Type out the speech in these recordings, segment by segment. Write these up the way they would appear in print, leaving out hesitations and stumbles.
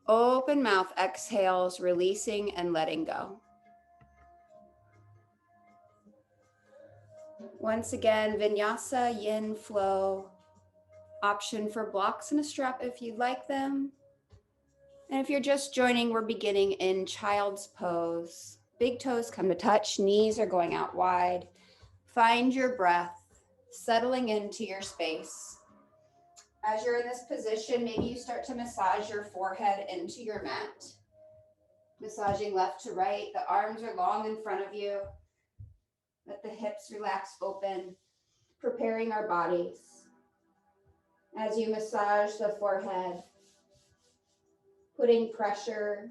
Open mouth exhales, releasing and letting go. Once again, vinyasa, yin flow. Option for blocks and a strap if you'd like them. And if you're just joining, we're beginning in child's pose. Big toes come to touch, knees are going out wide. Find your breath, settling into your space. As you're in this position, maybe you start to massage your forehead into your mat. Massaging left to right, the arms are long in front of you. Let the hips relax open, preparing our bodies. As you massage the forehead, putting pressure,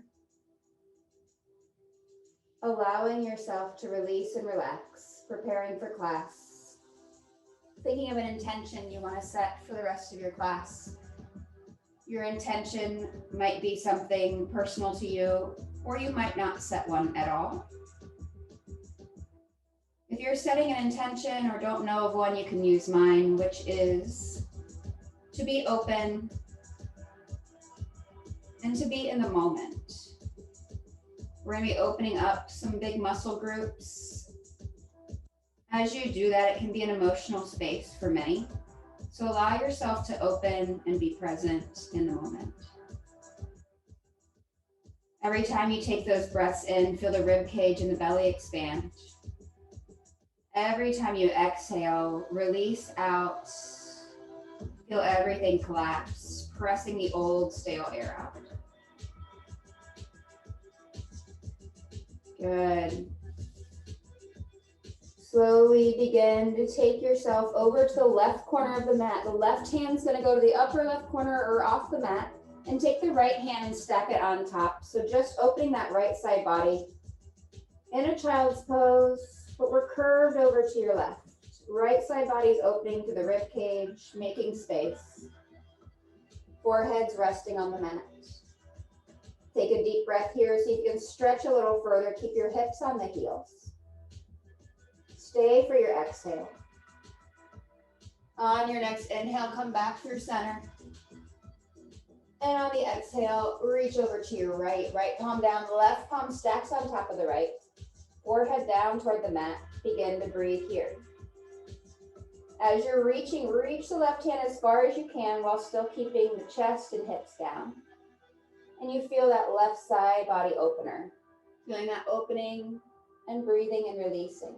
allowing yourself to release and relax, preparing for class. Thinking of an intention you want to set for the rest of your class. Your intention might be something personal to you, or you might not set one at all. If you're setting an intention or don't know of one, you can use mine, which is to be open and to be in the moment. We're going to be opening up some big muscle groups. As you do that, it can be an emotional space for many. So allow yourself to open and be present in the moment. Every time you take those breaths in, feel the rib cage and the belly expand. Every time you exhale, release out. Feel everything collapse, pressing the old stale air out. Good. Slowly begin to take yourself over to the left corner of the mat. The left hand's going to go to the upper left corner or off the mat, and take the right hand and stack it on top. So just opening that right side body in a child's pose, but we're curved over to your left. Right side body's opening to the rib cage, making space. Forehead's resting on the mat. Take a deep breath here so you can stretch a little further. Keep your hips on the heels. Stay for your exhale. On your next inhale, come back through center. And on the exhale, reach over to your right. Right palm down, left palm stacks on top of the right. Forehead down toward the mat. Begin to breathe here. As you're reaching, reach the left hand as far as you can while still keeping the chest and hips down. And you feel that left side body opener. Feeling that opening and breathing and releasing.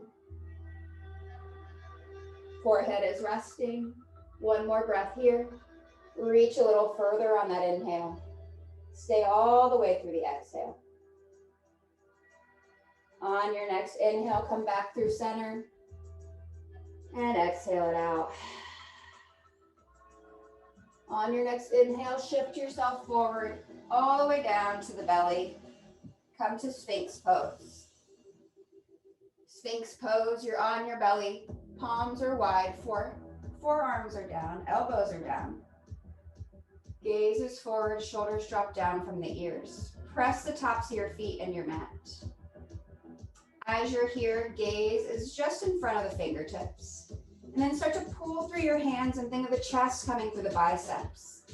Forehead is resting. One more breath here. Reach a little further on that inhale. Stay all the way through the exhale. On your next inhale, come back through center. And exhale it out. On your next inhale, shift yourself forward all the way down to the belly. Come to Sphinx pose. Sphinx pose, you're on your belly. Palms are wide, forearms are down, elbows are down. Gaze is forward, shoulders drop down from the ears. Press the tops of your feet in your mat. As you're here, gaze is just in front of the fingertips. And then start to pull through your hands and think of the chest coming through the biceps.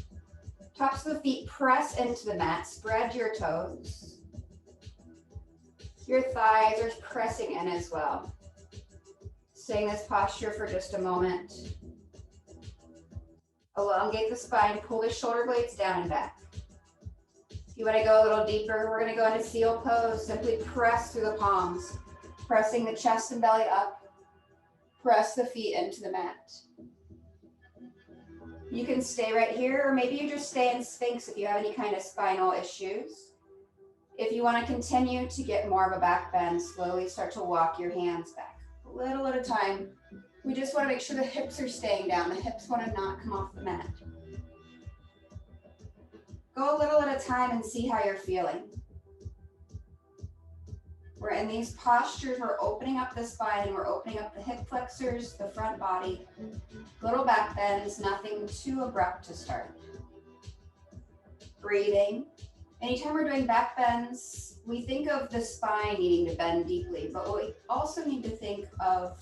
Tops of the feet press into the mat, spread your toes. Your thighs are pressing in as well. Stay in this posture for just a moment. Elongate the spine, pull the shoulder blades down and back. If you want to go a little deeper, we're going to go into seal pose. Simply press through the palms, pressing the chest and belly up. Press the feet into the mat. You can stay right here, or maybe you just stay in Sphinx if you have any kind of spinal issues. If you want to continue to get more of a back bend, slowly start to walk your hands back. A little at a time. We just want to make sure the hips are staying down. The hips want to not come off the mat. Go a little at a time and see how you're feeling. We're in these postures, we're opening up the spine, we're opening up the hip flexors, the front body. Little back bends, nothing too abrupt to start. Breathing. Anytime we're doing back bends, we think of the spine needing to bend deeply, but what we also need to think of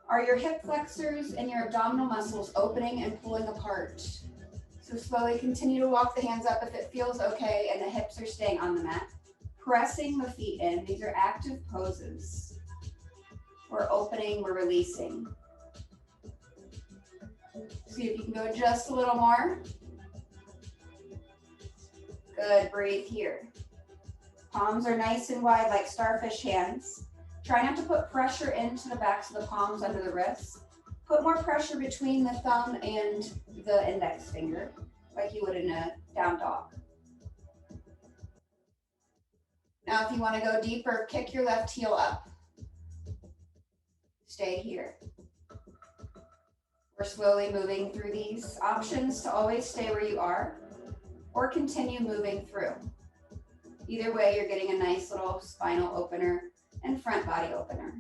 are your hip flexors and your abdominal muscles opening and pulling apart. So So slowly continue to walk the hands up if it feels okay and the hips are staying on the mat. Pressing the feet in. These are active poses. We're opening, we're releasing. See if you can go just a little more. Good, breathe here. Palms are nice and wide like starfish hands. Try not to put pressure into the backs of the palms under the wrists. Put more pressure between the thumb and the index finger, like you would in a down dog. Now, if you want to go deeper, kick your left heel up. Stay here. We're slowly moving through these options to always stay where you are or continue moving through. Either way, you're getting a nice little spinal opener and front body opener.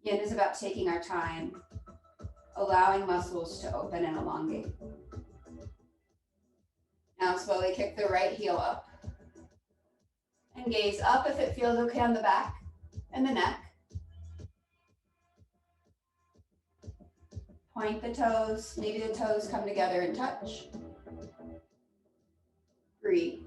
Yin is about taking our time, allowing muscles to open and elongate. Now slowly kick the right heel up. And gaze up if it feels okay on the back and the neck. Point the toes, maybe the toes come together and touch. Breathe.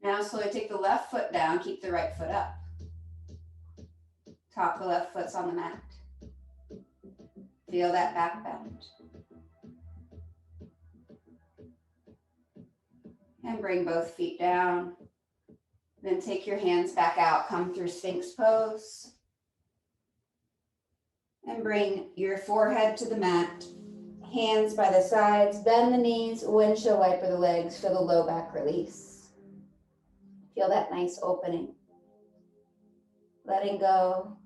Now slowly take the left foot down, keep the right foot up. Top of the left foot's on the mat. Feel that back bend. And bring both feet down. Then take your hands back out, come through Sphinx pose. And bring your forehead to the mat. Hands by the sides, bend the knees, windshield wiper the legs for the low back release. Feel that nice opening. Letting go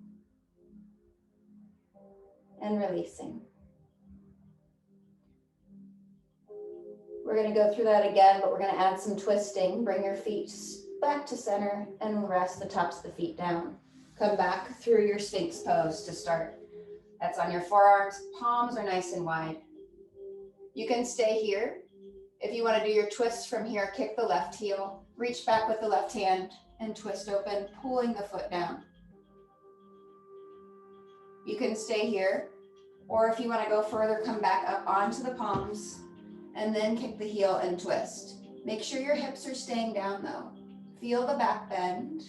and releasing. We're going to go through that again, but we're going to add some twisting. Bring your feet back to center and rest the tops of the feet down. Come back through your Sphinx pose to start. That's on your forearms. Palms are nice and wide. You can stay here. If you want to do your twists from here, kick the left heel, reach back with the left hand and twist open, pulling the foot down. You can stay here, or if you want to go further, come back up onto the palms and then kick the heel and twist. Make sure your hips are staying down though. Feel the back bend.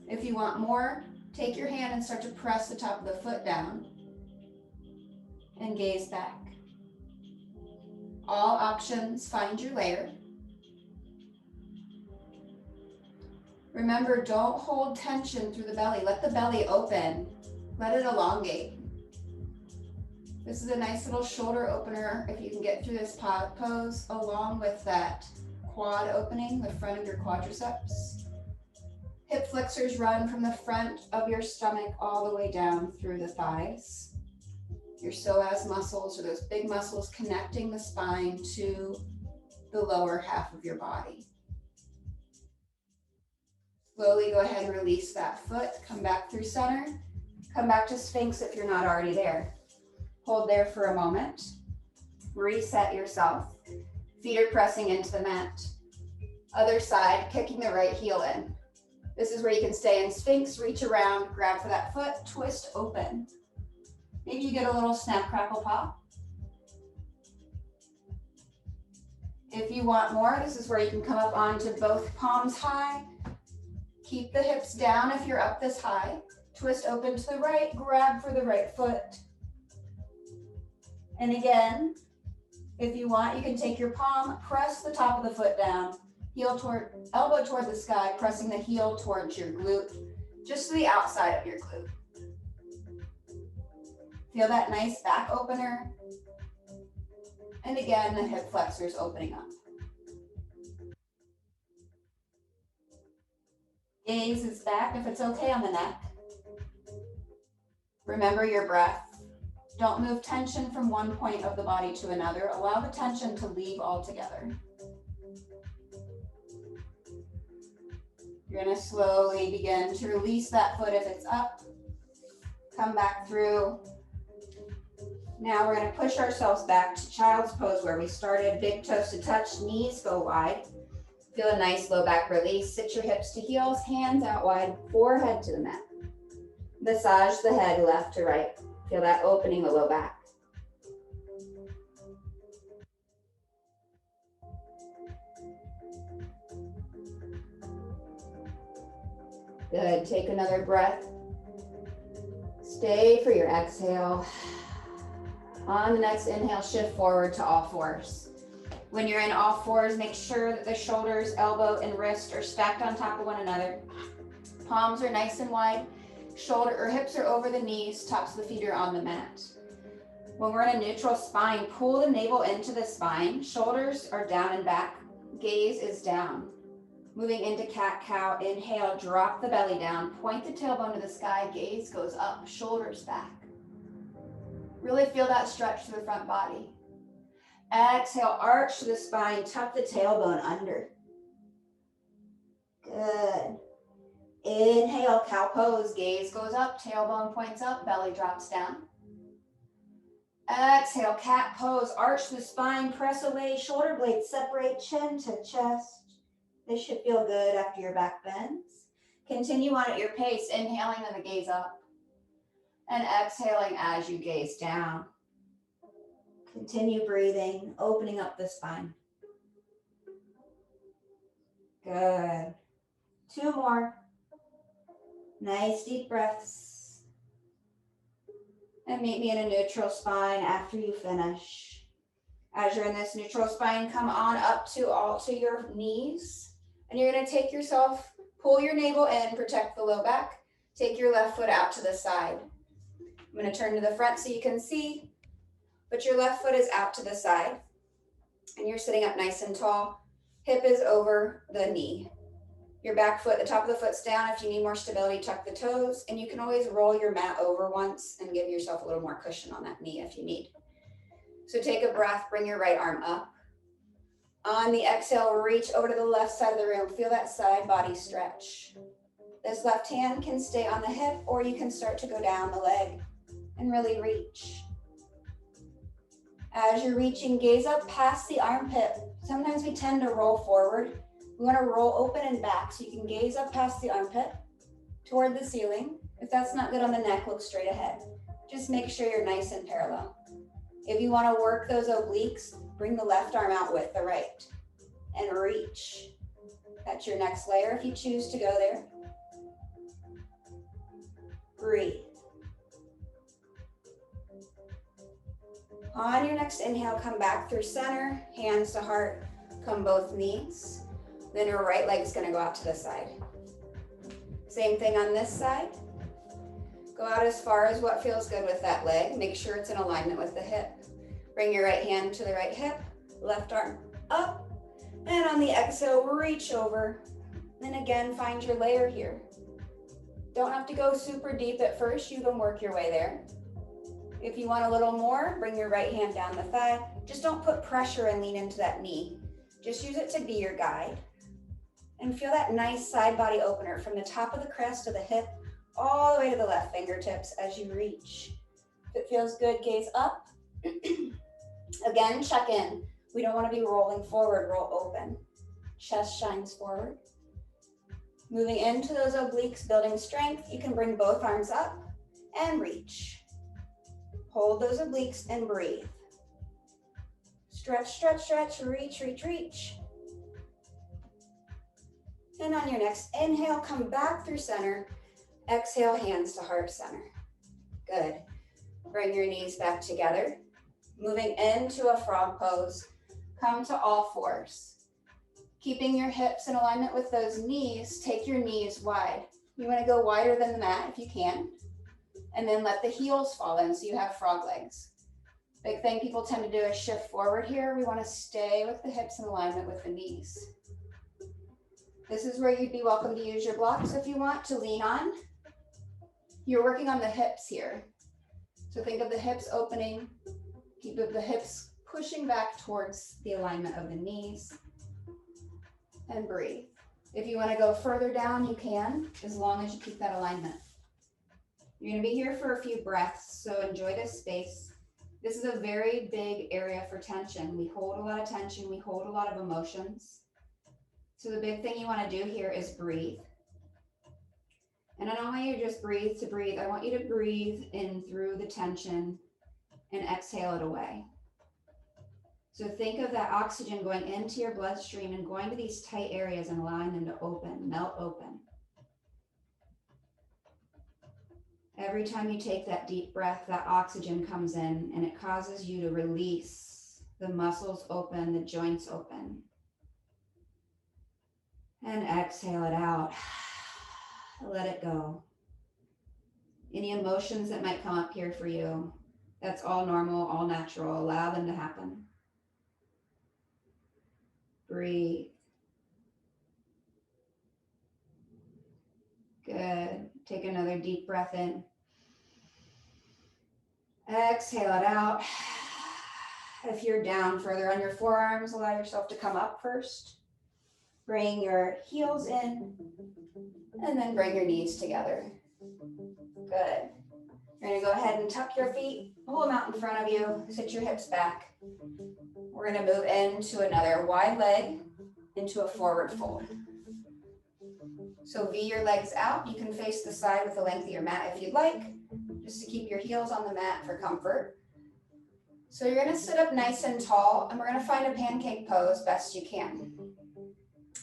If you want more, take your hand and start to press the top of the foot down and gaze back. All options, find your layer. Remember, don't hold tension through the belly. Let the belly open. Let it elongate. This is a nice little shoulder opener if you can get through this pose, along with that quad opening, the front of your quadriceps. Hip flexors run from the front of your stomach all the way down through the thighs. Your psoas muscles, or those big muscles connecting the spine to the lower half of your body. Slowly go ahead and release that foot. Come back through center. Come back to Sphinx if you're not already there. Hold there for a moment. Reset yourself. Feet are pressing into the mat. Other side, kicking the right heel in. This is where you can stay in Sphinx, reach around, grab for that foot, twist open. Maybe you get a little snap, crackle, pop. If you want more, this is where you can come up onto both palms high. Keep the hips down if you're up this high. Twist open to the right, grab for the right foot. And again, if you want, you can take your palm, press the top of the foot down, elbow toward the sky, pressing the heel towards your glute, just to the outside of your glute. Feel that nice back opener. And again, the hip flexors opening up. Gaze is back if it's okay on the neck. Remember your breath. Don't move tension from one point of the body to another. Allow the tension to leave altogether. You're going to slowly begin to release that foot if it's up. Come back through. Now we're going to push ourselves back to child's pose where we started. Big toes to touch, knees go wide. Feel a nice low back release. Sit your hips to heels, hands out wide, forehead to the mat. Massage the head left to right. Feel that opening the low back. Good. Take another breath. Stay for your exhale. On the next inhale, shift forward to all fours. When you're in all fours, make sure that the shoulders, elbow, and wrist are stacked on top of one another. Palms are nice and wide. Shoulder or hips are over the knees. Tops of the feet are on the mat. When we're in a neutral spine, pull the navel into the spine. Shoulders are down and back. Gaze is down. Moving into cat-cow, inhale, drop the belly down. Point the tailbone to the sky. Gaze goes up, shoulders back. Really feel that stretch to the front body. Exhale, arch to the spine, tuck the tailbone under. Good. Inhale, cow pose, gaze goes up, tailbone points up, belly drops down. Exhale, cat pose, arch the spine, press away, shoulder blades separate, chin to chest. This should feel good after your back bends. Continue on at your pace, inhaling and the gaze up. And exhaling as you gaze down. Continue breathing, opening up the spine. Good. 2 more. Nice deep breaths. And meet me in a neutral spine after you finish. As you're in this neutral spine, come on up to your knees. And you're gonna take yourself, pull your navel in, protect the low back. Take your left foot out to the side. I'm gonna turn to the front so you can see, but your left foot is out to the side. And you're sitting up nice and tall. Hip is over the knee. Your back foot, the top of the foot's down. If you need more stability, tuck the toes. And you can always roll your mat over once and give yourself a little more cushion on that knee if you need. So take a breath, bring your right arm up. On the exhale, reach over to the left side of the room. Feel that side body stretch. This left hand can stay on the hip, or you can start to go down the leg and really reach. As you're reaching, gaze up past the armpit. Sometimes we tend to roll forward. We want to roll open and back, so you can gaze up past the armpit toward the ceiling. If that's not good on the neck, look straight ahead. Just make sure you're nice and parallel. If you want to work those obliques, bring the left arm out with the right and reach. That's your next layer if you choose to go there. Breathe. On your next inhale, come back through center, hands to heart, come both knees. Then your right leg's gonna go out to the side. Same thing on this side. Go out as far as what feels good with that leg. Make sure it's in alignment with the hip. Bring your right hand to the right hip, left arm up, and on the exhale, reach over. Then again, find your layer here. Don't have to go super deep at first. You can work your way there. If you want a little more, bring your right hand down the thigh. Just don't put pressure and lean into that knee. Just use it to be your guide. And feel that nice side body opener from the top of the crest of the hip all the way to the left fingertips as you reach. If it feels good, gaze up. Again, check in. We don't want to be rolling forward, roll open. Chest shines forward. Moving into those obliques, building strength, you can bring both arms up and reach. Hold those obliques and breathe. Stretch, stretch, stretch, reach, reach, reach. And on your next inhale, come back through center. Exhale, hands to heart center. Good. Bring your knees back together. Moving into a frog pose. Come to all fours. Keeping your hips in alignment with those knees, take your knees wide. You want to go wider than the mat if you can. And then let the heels fall in so you have frog legs. Big thing people tend to do is shift forward here. We want to stay with the hips in alignment with the knees. This is where you'd be welcome to use your blocks if you want to lean on. You're working on the hips here. So think of the hips opening. Keep the hips pushing back towards the alignment of the knees. And breathe. If you want to go further down, you can, as long as you keep that alignment. You're going to be here for a few breaths, so enjoy this space. This is a very big area for tension. We hold a lot of tension. We hold a lot of emotions. So the big thing you want to do here is breathe. And I don't want you to just breathe to breathe. I want you to breathe in through the tension and exhale it away. So think of that oxygen going into your bloodstream and going to these tight areas and allowing them to open, melt open. Every time you take that deep breath, that oxygen comes in and it causes you to release. The muscles open, the joints open. And exhale it out. Let it go. Any emotions that might come up here for you, that's all normal, all natural. Allow them to happen. Breathe. Good. Take another deep breath in. Exhale it out. If you're down further on your forearms, allow yourself to come up first. Bring your heels in and then bring your knees together. Good. You're going to go ahead and tuck your feet, pull them out in front of you, sit your hips back. We're going to move into another wide leg, into a forward fold. So V your legs out. You can face the side with the length of your mat if you'd like, just to keep your heels on the mat for comfort. So you're going to sit up nice and tall, and we're going to find a pancake pose best you can.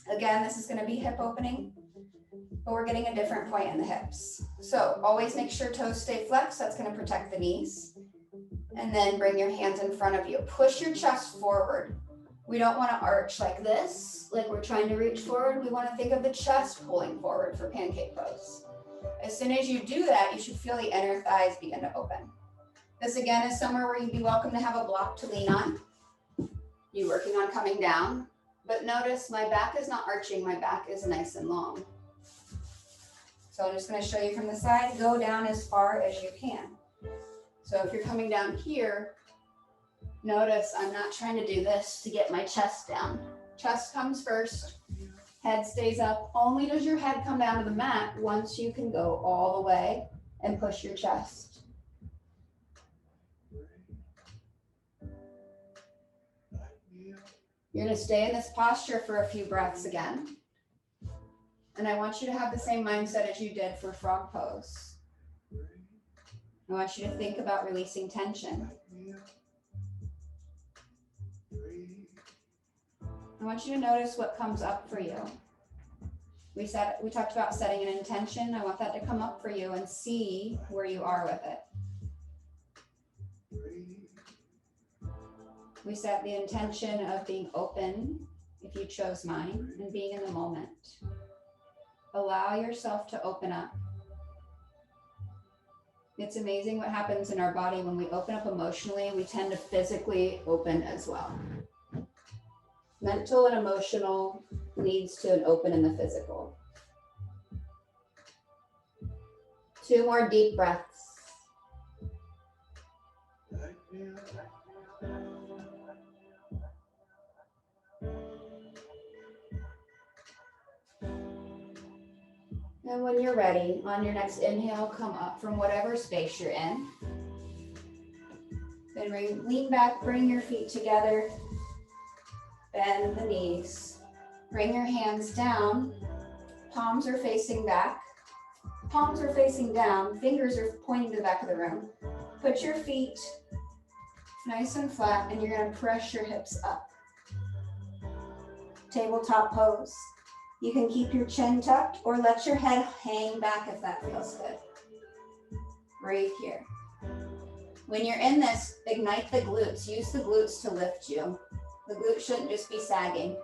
Again, this is going to be hip opening, but we're getting a different point in the hips. So always make sure toes stay flexed. That's going to protect the knees. And then bring your hands in front of you. Push your chest forward. We don't want to arch like this, like we're trying to reach forward. We want to think of the chest pulling forward for pancake pose. As soon as you do that, you should feel the inner thighs begin to open. This again is somewhere where you'd be welcome to have a block to lean on. You're working on coming down, but notice my back is not arching, my back is nice and long. So I'm just going to show you from the side, go down as far as you can. So if you're coming down here, notice I'm not trying to do this to get my chest down. Chest comes first, head stays up. Only does your head come down to the mat once you can go all the way and push your chest. You're going to stay in this posture for a few breaths again. And I want you to have the same mindset as you did for frog pose. I want you to think about releasing tension. I want you to notice what comes up for you. We talked about setting an intention. I want that to come up for you and see where you are with it. We set the intention of being open, if you chose mine, and being in the moment. Allow yourself to open up. It's amazing what happens in our body when we open up emotionally. We tend to physically open as well. Mental and emotional leads to an open in the physical. 2 more deep breaths. And when you're ready, on your next inhale, come up from whatever space you're in. Then lean back, bring your feet together, bend the knees. Bring your hands down, palms are facing back, palms are facing down, fingers are pointing to the back of the room. Put your feet nice and flat, and you're going to press your hips up. Tabletop pose. You can keep your chin tucked or let your head hang back if that feels good. Breathe here. When you're in this, ignite the glutes. Use the glutes to lift you. The glutes shouldn't just be sagging.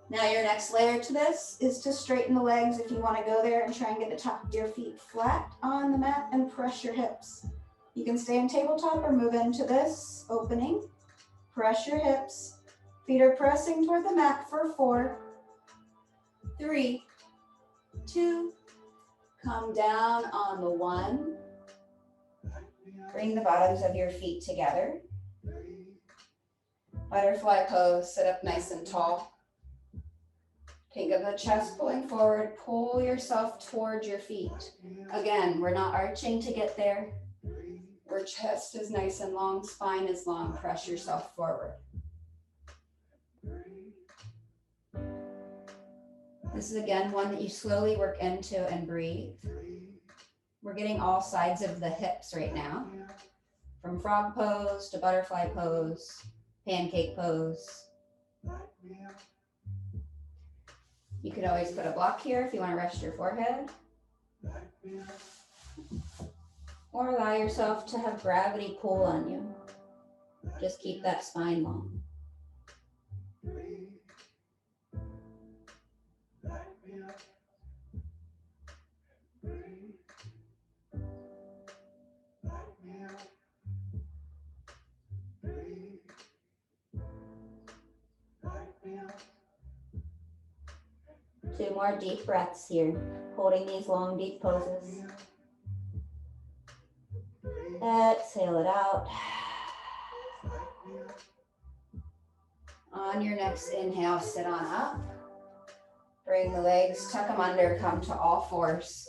Now your next layer to this is to straighten the legs if you want to go there and try and get the top of your feet flat on the mat and press your hips. You can stay in tabletop or move into this opening. Press your hips. Feet are pressing toward the mat for 4, 3, 2. Come down on the 1. Bring the bottoms of your feet together. Butterfly pose, sit up nice and tall. Think of the chest pulling forward, pull yourself towards your feet. Again, we're not arching to get there. Our chest is nice and long, spine is long, press yourself forward. This is again one that you slowly work into and breathe. We're getting all sides of the hips right now, from frog pose to butterfly pose, pancake pose. You could always put a block here if you want to rest your forehead. Or allow yourself to have gravity pull on you. Just keep that spine long. Two more deep breaths here, holding these long, deep poses. Exhale it out. On your next inhale, sit on up. Bring the legs, tuck them under, come to all fours.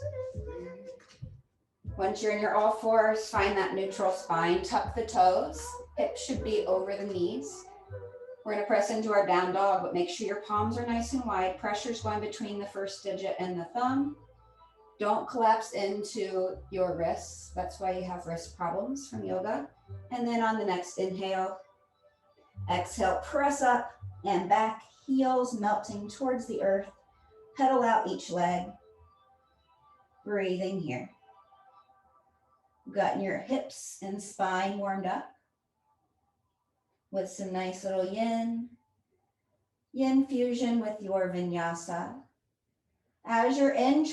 Once you're in your all fours, find that neutral spine, tuck the toes. Hips should be over the knees. We're going to press into our down dog, but make sure your palms are nice and wide. Pressure's going between the first digit and the thumb. Don't collapse into your wrists. That's why you have wrist problems from yoga. And then on the next inhale, exhale, press up and back, heels melting towards the earth. Pedal out each leg. Breathing here. Gotten your hips and spine warmed up with some nice little yin fusion with your vinyasa. As you're in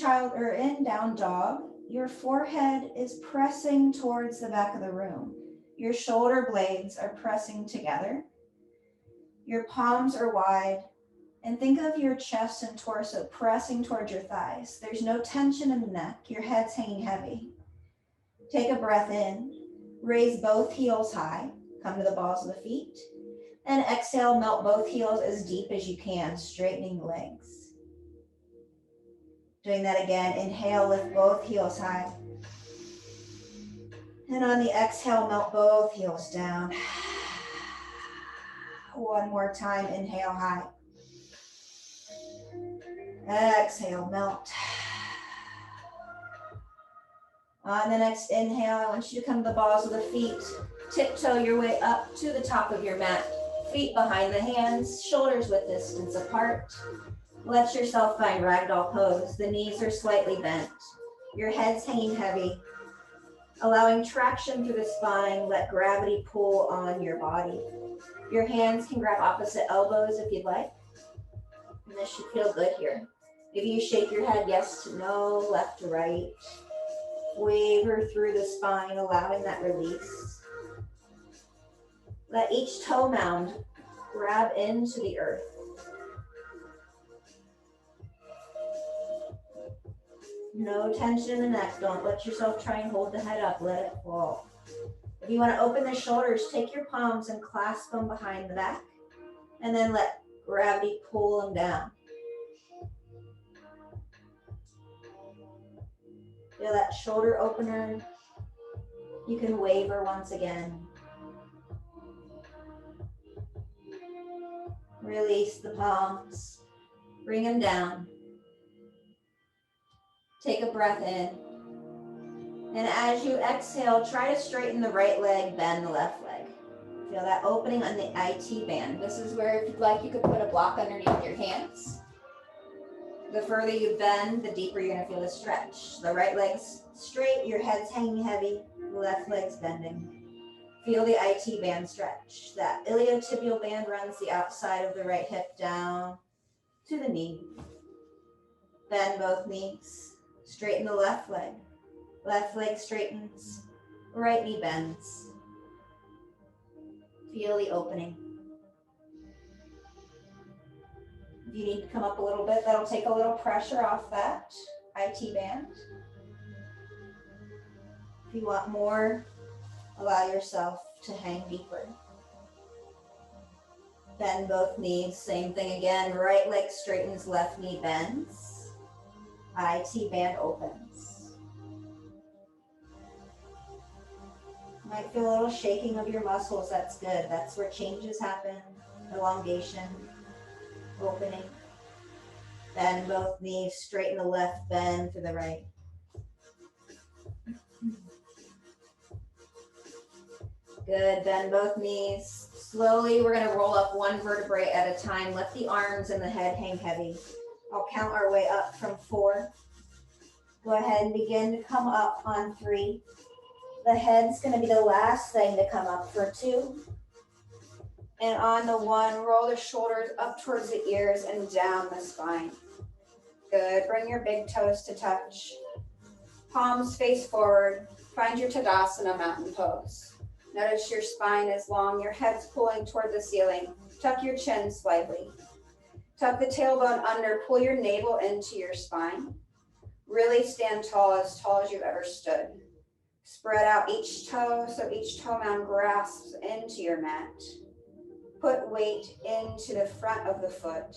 down dog, your forehead is pressing towards the back of the room. Your shoulder blades are pressing together. Your palms are wide. And think of your chest and torso pressing towards your thighs. There's no tension in the neck. Your head's hanging heavy. Take a breath in. Raise both heels high. Come to the balls of the feet. And exhale, melt both heels as deep as you can, straightening the legs. Doing that again. Inhale, lift both heels high. And on the exhale, melt both heels down. One more time. Inhale high. Exhale, melt. On the next inhale, I want you to come to the balls of the feet. Tiptoe your way up to the top of your mat. Feet behind the hands, shoulders width distance apart. Let yourself find ragdoll pose. The knees are slightly bent. Your head's hanging heavy. Allowing traction through the spine, let gravity pull on your body. Your hands can grab opposite elbows if you'd like. And this should feel good here. Maybe you shake your head yes to no, left to right. Waver through the spine, allowing that release. Let each toe mound grab into the earth. No tension in the neck. Don't let yourself try and hold the head up. Let it fall. If you want to open the shoulders, take your palms and clasp them behind the back. And then let gravity pull them down. Feel that shoulder opener. You can waver once again. Release the palms. Bring them down. Take a breath in. And as you exhale, try to straighten the right leg, bend the left leg. Feel that opening on the IT band. This is where, if you'd like, you could put a block underneath your hands. The further you bend, the deeper you're going to feel the stretch. The right leg's straight, your head's hanging heavy, the left leg's bending. Feel the IT band stretch. That iliotibial band runs the outside of the right hip down to the knee. Bend both knees. Straighten the left leg. Left leg straightens. Right knee bends. Feel the opening. If you need to come up a little bit, that'll take a little pressure off that IT band. If you want more, allow yourself to hang deeper. Bend both knees, same thing again. Right leg straightens, left knee bends. IT band opens. Might feel a little shaking of your muscles, that's good. That's where changes happen, elongation, opening. Bend both knees, straighten the left, bend to the right. Good, bend both knees. Slowly, we're gonna roll up one vertebrae at a time. Let the arms and the head hang heavy. I'll count our way up from 4. Go ahead and begin to come up on 3. The head's gonna be the last thing to come up for 2. And on the 1, roll the shoulders up towards the ears and down the spine. Good, bring your big toes to touch. Palms face forward. Find your Tadasana mountain pose. Notice your spine is long, your head's pulling toward the ceiling. Tuck your chin slightly. Tuck the tailbone under, pull your navel into your spine. Really stand tall as you've ever stood. Spread out each toe so each toe mound grasps into your mat. Put weight into the front of the foot.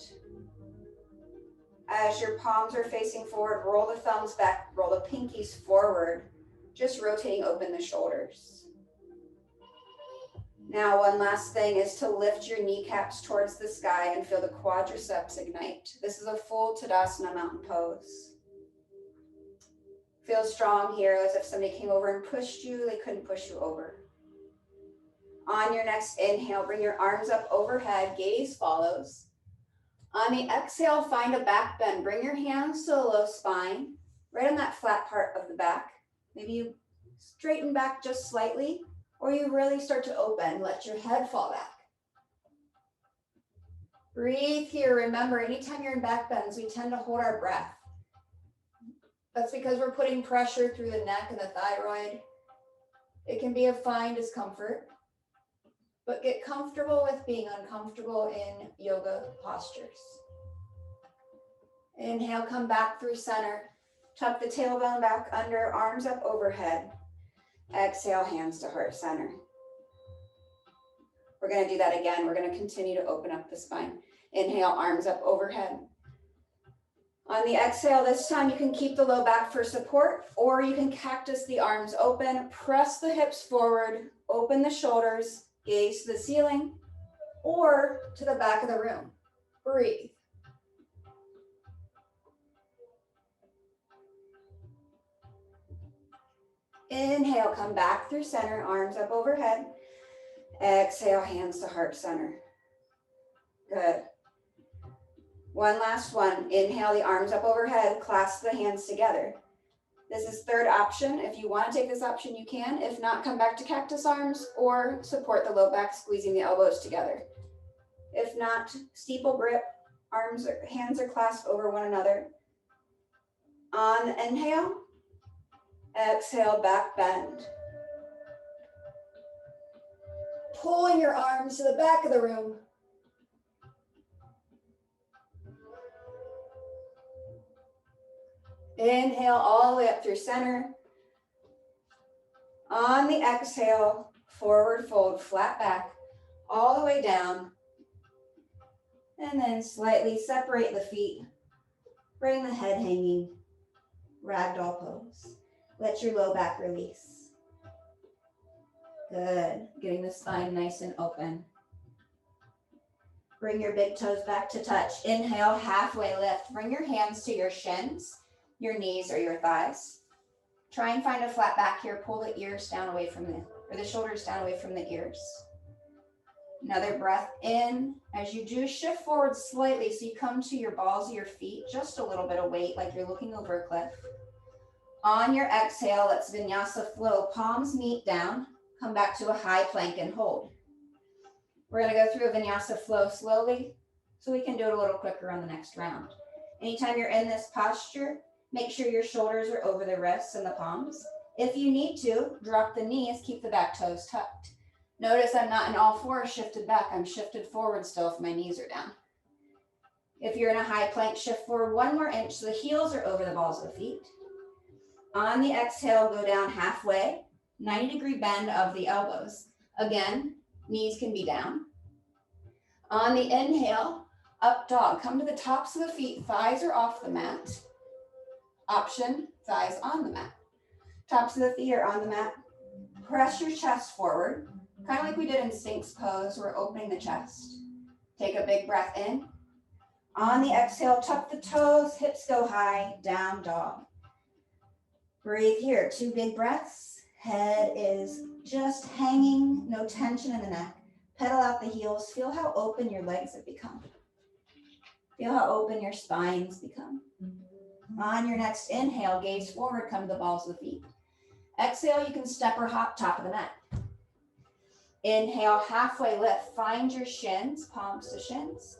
As your palms are facing forward, roll the thumbs back, roll the pinkies forward, just rotating open the shoulders. Now, one last thing is to lift your kneecaps towards the sky and feel the quadriceps ignite. This is a full Tadasana mountain pose. Feel strong here, as if somebody came over and pushed you, they couldn't push you over. On your next inhale, bring your arms up overhead, gaze follows. On the exhale, find a back bend. Bring your hands to the low spine, right on that flat part of the back. Maybe you straighten back just slightly, or you really start to open, let your head fall back. Breathe here. Remember, anytime you're in back bends, we tend to hold our breath. That's because we're putting pressure through the neck and the thyroid. It can be a fine discomfort, but get comfortable with being uncomfortable in yoga postures. Inhale, come back through center. Tuck the tailbone back under, arms up overhead. Exhale, hands to heart center. We're going to do that again. We're going to continue to open up the spine. Inhale, arms up overhead. On the exhale, this time you can keep the low back for support, or you can cactus the arms open, press the hips forward, open the shoulders, gaze to the ceiling, or to the back of the room. Breathe. Inhale, come back through center, arms up overhead. Exhale, hands to heart center. Good. One last one. Inhale, the arms up overhead, clasp the hands together. This is third option. If you want to take this option, you can. If not, come back to cactus arms or support the low back, squeezing the elbows together. If not, steeple grip, hands are clasped over one another. On inhale, exhale, back bend. Pulling your arms to the back of the room. Inhale all the way up through center. On the exhale, forward fold, flat back, all the way down. And then slightly separate the feet. Bring the head hanging. Ragdoll pose. Let your low back release. Good. Getting the spine nice and open. Bring your big toes back to touch. Inhale, halfway lift. Bring your hands to your shins, your knees or your thighs. Try and find a flat back here. Pull the ears down away from the shoulders down away from the ears. Another breath in. As you do, shift forward slightly so you come to your balls of your feet, just a little bit of weight like you're looking over a cliff. On your exhale, let's vinyasa flow. Palms meet down. Come back to a high plank and hold. We're going to go through a vinyasa flow slowly so we can do it a little quicker on the next round. Anytime you're in this posture, make sure your shoulders are over the wrists and the palms. If you need to, drop the knees, keep the back toes tucked. Notice I'm not in all fours shifted back. I'm shifted forward still if my knees are down. If you're in a high plank, shift forward one more inch so the heels are over the balls of the feet. On the exhale, go down halfway, 90-degree bend of the elbows. Again, knees can be down. On the inhale, up dog. Come to the tops of the feet, thighs are off the mat. Option, thighs on the mat. Tops of the feet are on the mat. Press your chest forward, kind of like we did in Sphinx pose. We're opening the chest. Take a big breath in. On the exhale, tuck the toes, hips go high, down dog. Breathe here, 2 big breaths. Head is just hanging, no tension in the neck. Pedal out the heels. Feel how open your legs have become. Feel how open your spines become. On your next inhale, gaze forward, come to the balls of the feet. Exhale, you can step or hop, top of the mat. Inhale, halfway lift. Find your shins, palms to shins.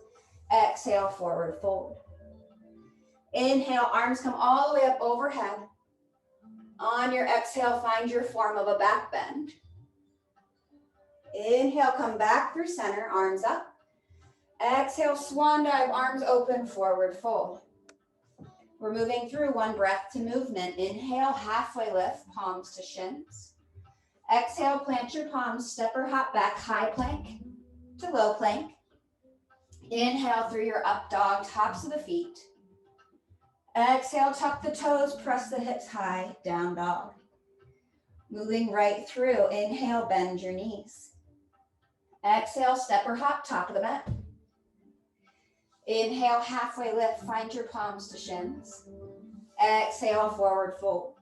Exhale, forward fold. Inhale, arms come all the way up overhead. On your exhale, find your form of a back bend. Inhale, come back through center, arms up. Exhale, swan dive, arms open, forward fold. We're moving through 1 breath to movement. Inhale, halfway lift, palms to shins. Exhale, plant your palms, step or hop back, high plank to low plank. Inhale through your up dog, tops of the feet. Exhale, tuck the toes, press the hips high, down dog. Moving right through, inhale, bend your knees. Exhale, step or hop, top of the mat. Inhale, halfway lift, find your palms to shins. Exhale, forward fold.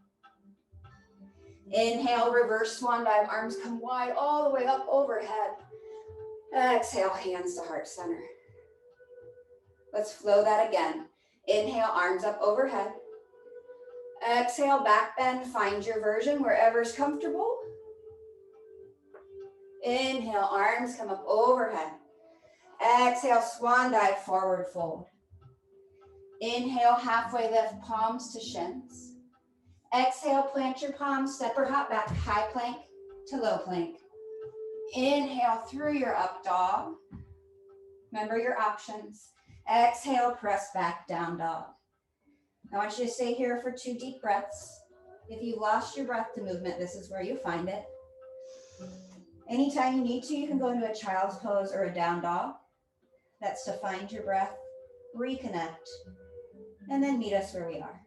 Inhale, reverse swan dive, arms come wide all the way up overhead. Exhale, hands to heart center. Let's flow that again. Inhale, arms up overhead. Exhale, back bend, find your version wherever's comfortable. Inhale, arms come up overhead. Exhale, swan dive, forward fold. Inhale, halfway lift, palms to shins. Exhale, plant your palms, step or hop back, high plank to low plank. Inhale through your up dog. Remember your options. Exhale, press back, down dog. I want you to stay here for 2 deep breaths. If you lost your breath to movement, this is where you find it. Anytime you need to, you can go into a child's pose or a down dog. That's to find your breath, reconnect, and then meet us where we are.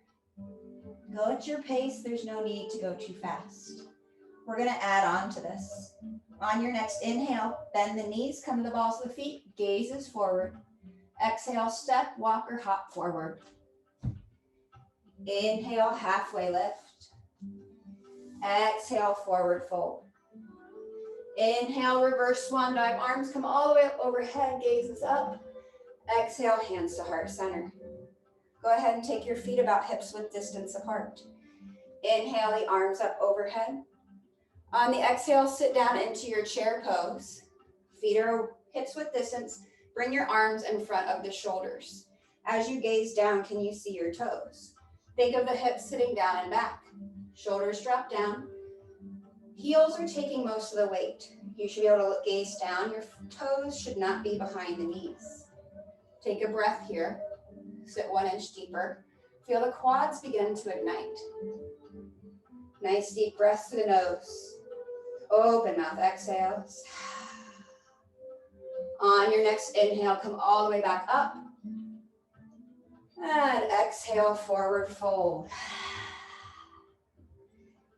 Go at your pace. There's no need to go too fast. We're going to add on to this. On your next inhale, bend the knees, come to the balls of the feet, gazes forward. Exhale, step, walk, or hop forward. Inhale, halfway lift. Exhale, forward fold. Inhale, reverse swan dive, arms come all the way up overhead, gazes up. Exhale, hands to heart center. Go ahead and take your feet about hips width distance apart. Inhale, the arms up overhead. On the exhale, sit down into your chair pose. Feet are hips width distance. Bring your arms in front of the shoulders. As you gaze down, can you see your toes? Think of the hips sitting down and back. Shoulders drop down. Heels are taking most of the weight. You should be able to gaze down. Your toes should not be behind the knees. Take a breath here. Sit 1 inch deeper. Feel the quads begin to ignite. Nice deep breaths through the nose. Open mouth exhales. On your next inhale, come all the way back up. And exhale, forward fold.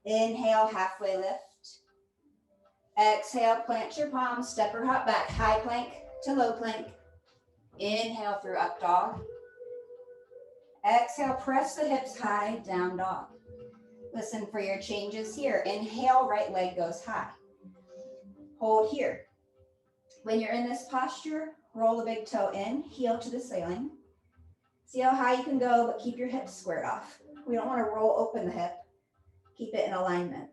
Inhale, halfway lift. Exhale, plant your palms, step or hop back, high plank to low plank. Inhale through up dog. Exhale, press the hips high, down dog. Listen for your changes here. Inhale, right leg goes high. Hold here. When you're in this posture, roll the big toe in, heel to the ceiling. See how high you can go, but keep your hips squared off. We don't want to roll open the hip. Keep it in alignment.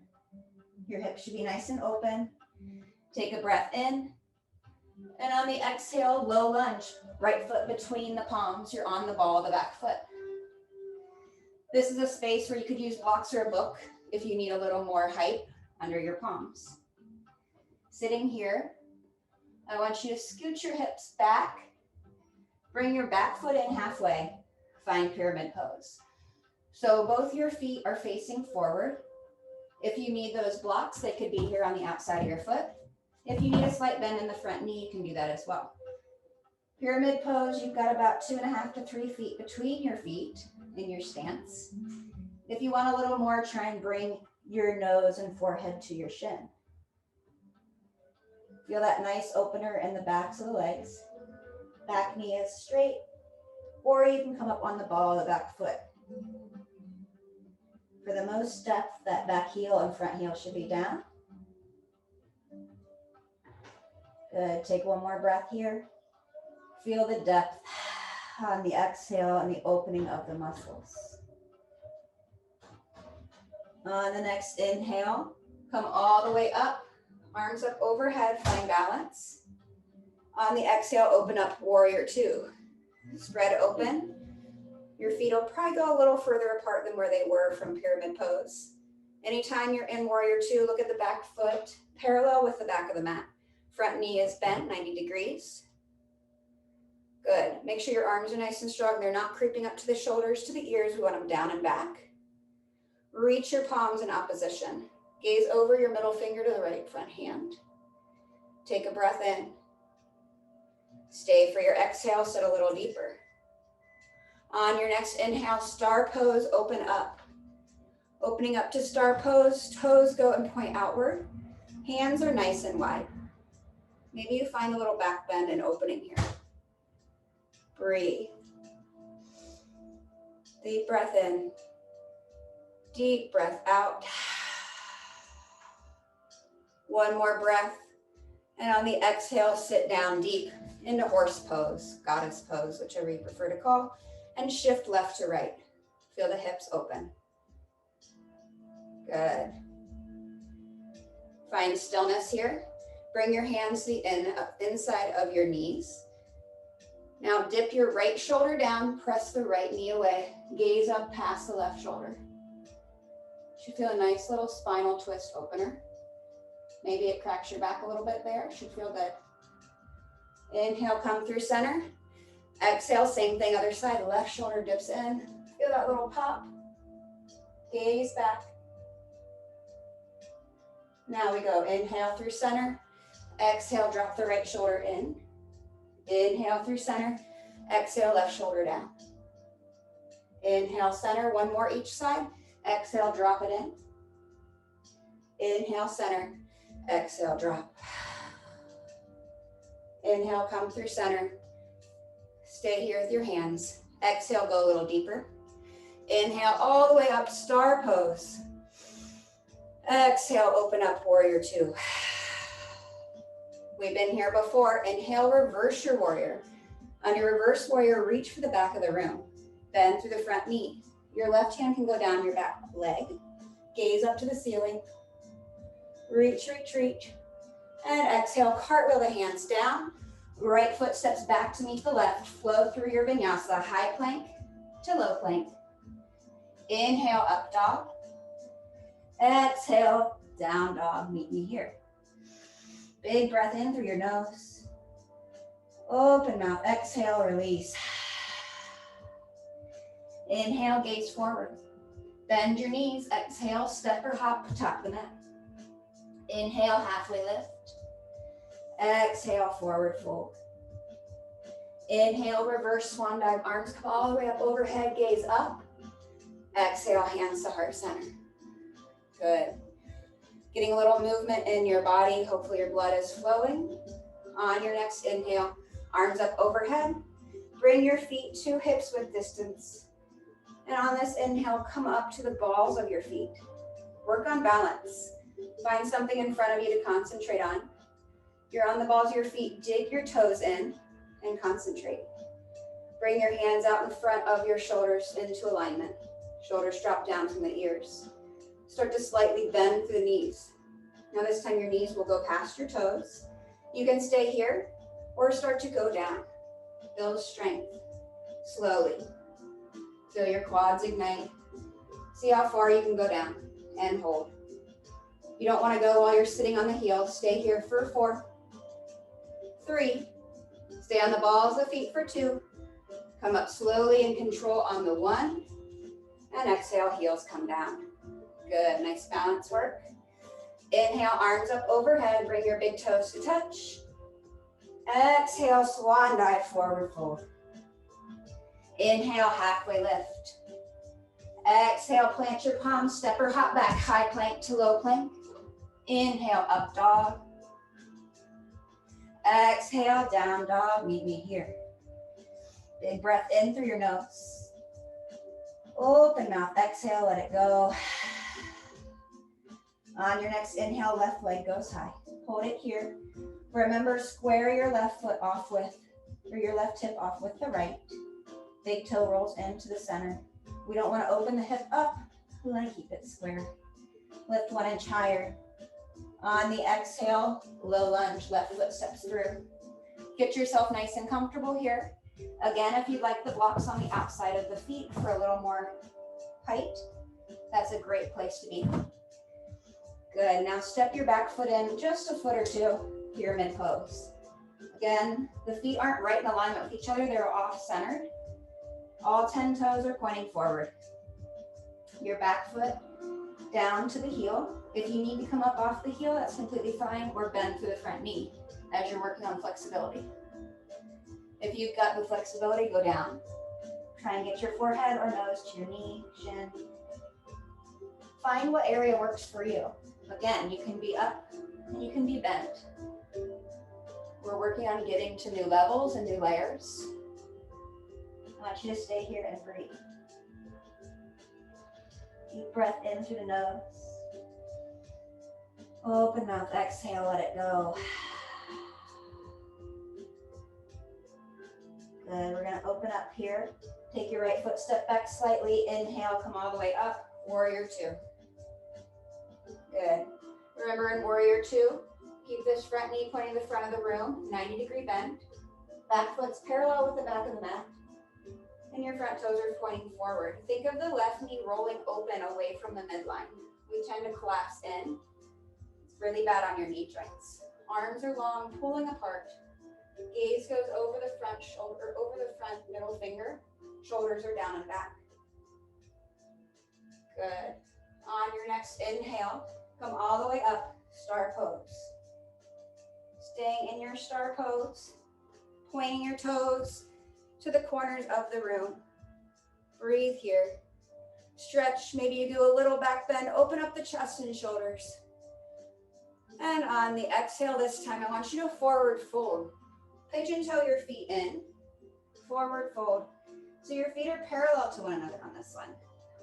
Your hips should be nice and open. Take a breath in. And on the exhale, low lunge. Right foot between the palms. You're on the ball of the back foot. This is a space where you could use blocks or a book if you need a little more height under your palms. Sitting here, I want you to scoot your hips back. Bring your back foot in halfway. Find pyramid pose. So both your feet are facing forward. If you need those blocks, they could be here on the outside of your foot. If you need a slight bend in the front knee, you can do that as well. Pyramid pose, you've got about 2.5 to 3 feet between your feet in your stance. If you want a little more, try and bring your nose and forehead to your shin. Feel that nice opener in the backs of the legs. Back knee is straight, or you can come up on the ball of the back foot. For the most depth, that back heel and front heel should be down. Good, take one more breath here. Feel the depth on the exhale and the opening of the muscles. On the next inhale, come all the way up, arms up overhead, find balance. On the exhale, open up warrior two. Spread open. Your feet will probably go a little further apart than where they were from pyramid pose. Anytime you're in warrior two, look at the back foot parallel with the back of the mat. Front knee is bent 90 degrees. Good. Make sure your arms are nice and strong. They're not creeping up to the shoulders, to the ears. We want them down and back. Reach your palms in opposition. Gaze over your middle finger to the right front hand. Take a breath in. Stay for your exhale, sit a little deeper. On your next inhale, star pose, open up. Opening up to star pose, toes go and point outward. Hands are nice and wide. Maybe you find a little back bend and opening here. Breathe. Deep breath in. Deep breath out. One more breath. And on the exhale, sit down deep into horse pose, goddess pose, whichever you prefer to call, and shift left to right. Feel the hips open. Good. Find stillness here. Bring your hands to the inside of your knees. Now dip your right shoulder down, press the right knee away, gaze up past the left shoulder. Should feel a nice little spinal twist opener. Maybe it cracks your back a little bit there. Should feel good. Inhale, come through center. Exhale, same thing, other side. Left shoulder dips in. Feel that little pop. Gaze back. Now we go. Inhale through center. Exhale, drop the right shoulder in. Inhale through center. Exhale, left shoulder down. Inhale, center. One more each side. Exhale, drop it in. Inhale, center. Exhale, drop. Inhale, come through center. Stay here with your hands. Exhale, go a little deeper. Inhale, all the way up, star pose. Exhale, open up, warrior two. We've been here before. Inhale, reverse your warrior. On your reverse warrior, reach for the back of the room. Bend through the front knee. Your left hand can go down your back leg. Gaze up to the ceiling. Reach, reach, reach. And exhale, cartwheel the hands down. Right foot steps back to meet the left. Flow through your vinyasa, high plank to low plank. Inhale, up dog. Exhale, down dog. Meet me here. Big breath in through your nose. Open mouth, exhale, release. Inhale, gaze forward. Bend your knees, exhale, step or hop, top the mat. Inhale, halfway lift. Exhale, forward fold. Inhale, reverse swan dive, arms come all the way up overhead, gaze up. Exhale, hands to heart center. Good. Getting a little movement in your body. Hopefully your blood is flowing. On your next inhale, arms up overhead. Bring your feet to hips width distance. And on this inhale, come up to the balls of your feet. Work on balance. Find something in front of you to concentrate on. You're on the balls of your feet. Dig your toes in and concentrate. Bring your hands out in front of your shoulders into alignment. Shoulders drop down from the ears. Start to slightly bend through the knees. Now this time your knees will go past your toes. You can stay here or start to go down. Build strength slowly. Feel your quads ignite. See how far you can go down and hold. You don't want to go while you're sitting on the heels. Stay here for 4, 3. Stay on the balls of the feet for 2. Come up slowly and control on the 1. And exhale, heels come down. Good, nice balance work. Inhale, arms up overhead. Bring your big toes to touch. Exhale, swan dive, forward fold. Inhale, halfway lift. Exhale, plant your palms, step or hop back, high plank to low plank. Inhale, up dog. Exhale, down dog, meet me here. Big breath in through your nose. Open mouth, exhale, let it go. On your next inhale, left leg goes high. Hold it here. Remember, square your left foot off with, or your left hip off with the right. Big toe rolls into the center. We don't want to open the hip up. We want to keep it square. Lift 1 inch higher. On the exhale, low lunge, left foot steps through. Get yourself nice and comfortable here. Again, if you'd like the blocks on the outside of the feet for a little more height, that's a great place to be. Good, now step your back foot in just a foot or two, pyramid pose. Again, the feet aren't right in alignment with each other, they're off-centered. All 10 toes are pointing forward. Your back foot down to the heel. If you need to come up off the heel, that's completely fine, or bend through the front knee as you're working on flexibility. If you've got the flexibility, go down. Try and get your forehead or nose to your knee, shin. Find what area works for you. Again, you can be up and you can be bent. We're working on getting to new levels and new layers. I want you to stay here and breathe. Deep breath in through the nose. Open mouth, exhale, let it go. Good, we're gonna open up here. Take your right foot, step back slightly. Inhale, come all the way up. Warrior 2. Good. Remember in Warrior 2, keep this front knee pointing to the front of the room, 90-degree bend. Back foot's parallel with the back of the mat. And your front toes are pointing forward. Think of the left knee rolling open away from the midline. We tend to collapse in. It's really bad on your knee joints. Arms are long, pulling apart. Gaze goes over the front shoulder, over the front middle finger. Shoulders are down and back. Good. On your next inhale, come all the way up, star pose. Staying in your star pose, pointing your toes to the corners of the room. Breathe here. Stretch, maybe you do a little back bend, open up the chest and shoulders. And on the exhale this time, I want you to forward fold. Pigeon toe your feet in, forward fold. So your feet are parallel to one another on this one.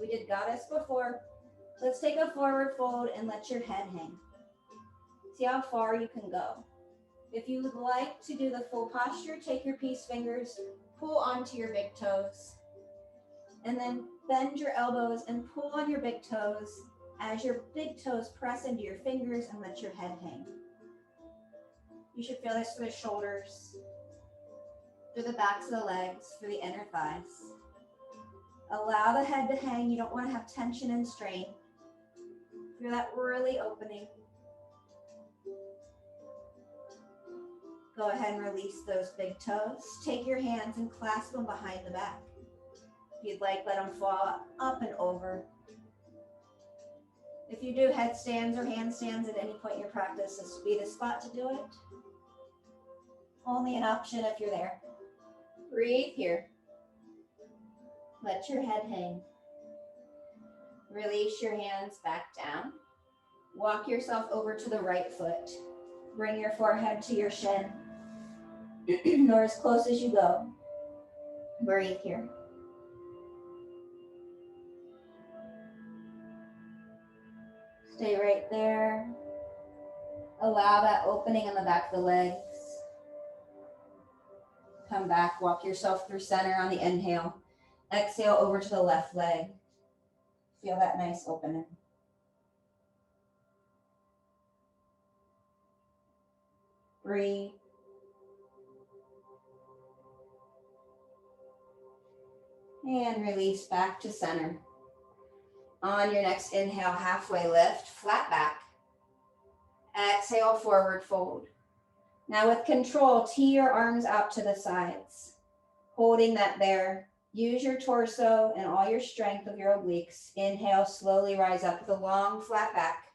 We did goddess before. Let's take a forward fold and let your head hang. See how far you can go. If you would like to do the full posture, take your peace fingers, pull onto your big toes, and then bend your elbows and pull on your big toes as your big toes press into your fingers and let your head hang. You should feel this through the shoulders, through the backs of the legs, through the inner thighs. Allow the head to hang. You don't want to have tension and strain. Feel that really opening. Go ahead and release those big toes. Take your hands and clasp them behind the back. If you'd like, let them fall up and over. If you do headstands or handstands at any point in your practice, this would be the spot to do it. Only an option if you're there. Breathe here. Let your head hang. Release your hands back down. Walk yourself over to the right foot. Bring your forehead to your shin, or as close as you go. Breathe here. Stay right there. Allow that opening in the back of the legs. Come back, walk yourself through center on the inhale. Exhale over to the left leg. Feel that nice opening. Breathe. And release back to center. On your next inhale, halfway lift, flat back. Exhale, forward fold. Now with control, tee your arms out to the sides. Holding that there. Use your torso and all your strength of your obliques. Inhale, slowly rise up with a long, flat back.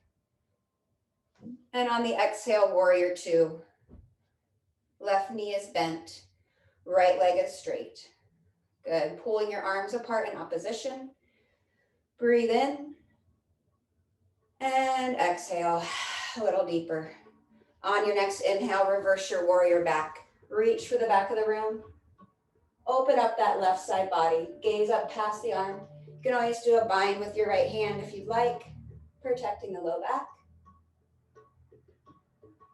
And on the exhale, warrior 2. Left knee is bent. Right leg is straight. Good. Pulling your arms apart in opposition. Breathe in. And exhale a little deeper. On your next inhale, reverse your warrior back. Reach for the back of the room. Open up that left side body. Gaze up past the arm. You can always do a bind with your right hand if you'd like, protecting the low back.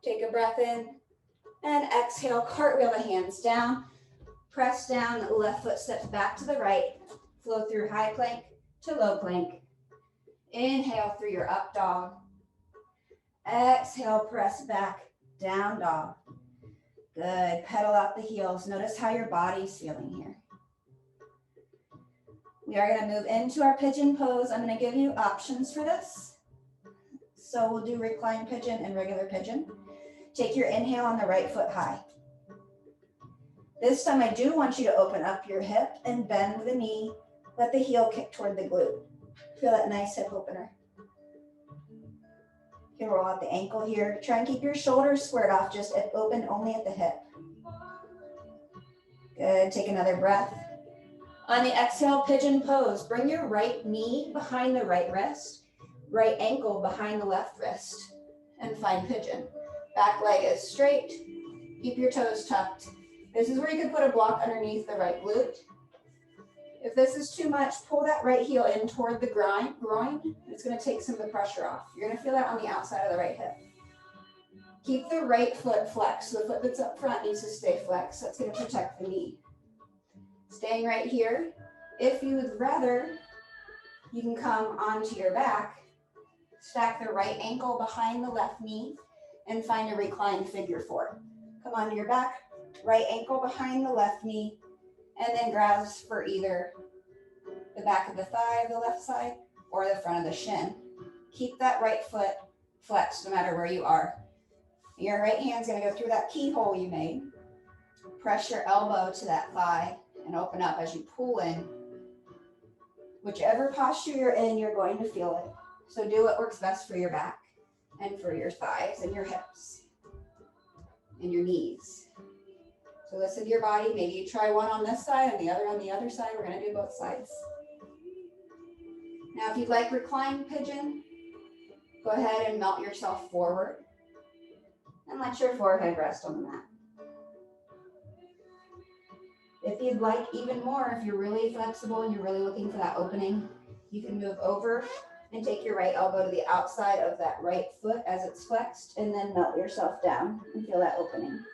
Take a breath in and exhale, cartwheel the hands down. Press down, left foot steps back to the right. Flow through high plank to low plank. Inhale through your up dog. Exhale, press back, down dog. Good, pedal out the heels. Notice how your body's feeling here. We are gonna move into our pigeon pose. I'm gonna give you options for this. So we'll do reclined pigeon and regular pigeon. Take your inhale on the right foot high. This time I do want you to open up your hip and bend the knee. Let the heel kick toward the glute. Feel that nice hip opener. You can roll out the ankle here. Try and keep your shoulders squared off, just open only at the hip. Good, take another breath. On the exhale, pigeon pose. Bring your right knee behind the right wrist, right ankle behind the left wrist, and find pigeon. Back leg is straight. Keep your toes tucked. This is where you can put a block underneath the right glute. If this is too much, pull that right heel in toward the groin. It's gonna take some of the pressure off. You're gonna feel that on the outside of the right hip. Keep the right foot flexed. So the foot that's up front needs to stay flexed. That's gonna protect the knee. Staying right here. If you would rather, you can come onto your back, stack the right ankle behind the left knee, and find a reclined figure four. Come onto your back, right ankle behind the left knee, and then grasp for either the back of the thigh of the left side or the front of the shin. Keep that right foot flexed no matter where you are. Your right hand's gonna go through that keyhole you made. Press your elbow to that thigh and open up as you pull in. Whichever posture you're in, you're going to feel it. So do what works best for your back and for your thighs and your hips and your knees. So listen to your body. Maybe you try one on this side and the other on the other side. We're gonna do both sides. Now, if you'd like reclined pigeon, go ahead and melt yourself forward and let your forehead rest on the mat. If you'd like even more, if you're really flexible and you're really looking for that opening, you can move over and take your right elbow to the outside of that right foot as it's flexed, and then melt yourself down and feel that opening.